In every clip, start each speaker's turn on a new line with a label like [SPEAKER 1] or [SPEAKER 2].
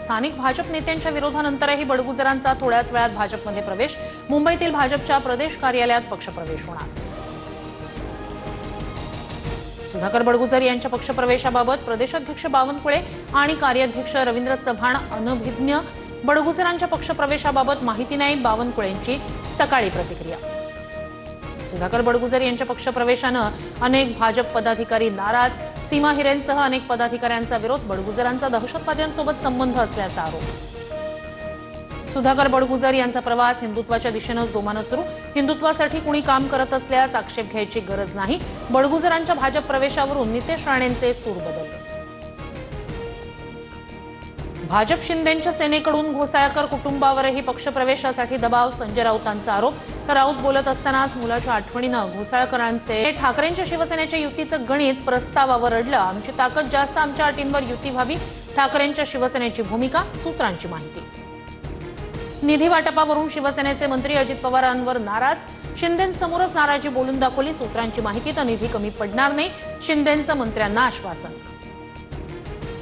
[SPEAKER 1] स्थानिक भाजप नेत्यांच्या विरोधानंतरही बडगुजरांचा थोड्याच वेळात भाजपमध्ये प्रवेश। मुंबईतील भाजपच्या प्रदेश कार्यालयात पक्षप्रवेश होणार। सुधाकर बडगुजर यांच्या पक्षप्रवेशाबाबत प्रदेशाध्यक्ष बावनकुळे आणि कार्याध्यक्ष रवींद्र चव्हाण अनभिज्ञ। बडगुजरांच्या पक्षप्रवेशाबाबत माहिती नाही, बावनकुळेंची सकाळी प्रतिक्रिया। सुधाकर बडगुजर यांच्या पक्षप्रवेशानं अनेक भाजप पदाधिकारी नाराज। सीमा हिरेंसह अनेक पदाधिकाऱ्यांचा विरोध। बडगुजरांचा दहशतवाद्यांसोबत संबंध असल्याचा आरोप। सुधाकर बडगुजर यांचा प्रवास हिंदुत्वाच्या दिशेने जोमानं सुरू। हिंदुत्वासाठी कुणी काम करत असल्यास आक्षेप घ्यायची गरज नाही। बडगुजरांच्या भाजप प्रवेशावरून नितेश राणेंचे सूर बदलले। भाजप शिंदेंच्या सेनेकडून घोसाळकर कुटुंबावरही पक्षप्रवेशासाठी दबाव। संजय राऊतांचा आरोप। तर राऊत बोलत असतानाच मुलाच्या आठवणीनं घोसाळकरांचे ठाकरेंच्या शिवसेनेच्या युतीचं गणित प्रस्तावावर अडलं। आमची ताकद जास्त, आमच्या अटींवर युती व्हावी, ठाकरेंच्या शिवसेनेची भूमिका। सूत्रांची माहिती। निधी वाटपावरून शिवसेनेचे मंत्री अजित पवारांवर नाराज। शिंदेंसमोरच नाराजी बोलून दाखवली। सूत्रांची माहिती। तर निधी कमी पडणार नाही, शिंदेंचं मंत्र्यांना आश्वासन।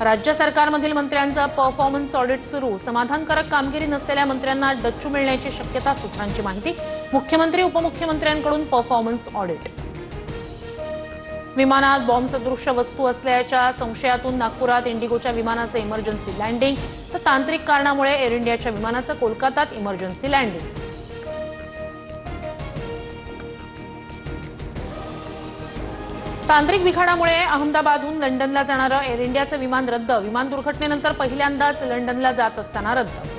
[SPEAKER 1] राज्य सरकारमधील मंत्र्यांचं परफॉर्मन्स ऑडिट सुरू। समाधानकारक कामगिरी नसलेल्या मंत्र्यांना डच्चू मिळण्याची शक्यता। सूत्रांची माहिती। मुख्यमंत्री उपमुख्यमंत्र्यांकडून परफॉर्मन्स ऑडिट। विमानात बॉम्बसदृश्य वस्तू असल्याच्या संशयातून नागपुरात इंडिगोच्या विमानाचं इमर्जन्सी लँडिंग। तर तांत्रिक कारणामुळे एअर इंडियाच्या विमानाचं कोलकातात इमर्जन्सी लँडिंग। तांत्रिक बिघाडामुळे अहमदाबादहून लंडनला जाणारं एअर इंडियाचं विमान रद्द। विमान दुर्घटनेनंतर पहिल्यांदाच लंडनला जात असताना रद्द।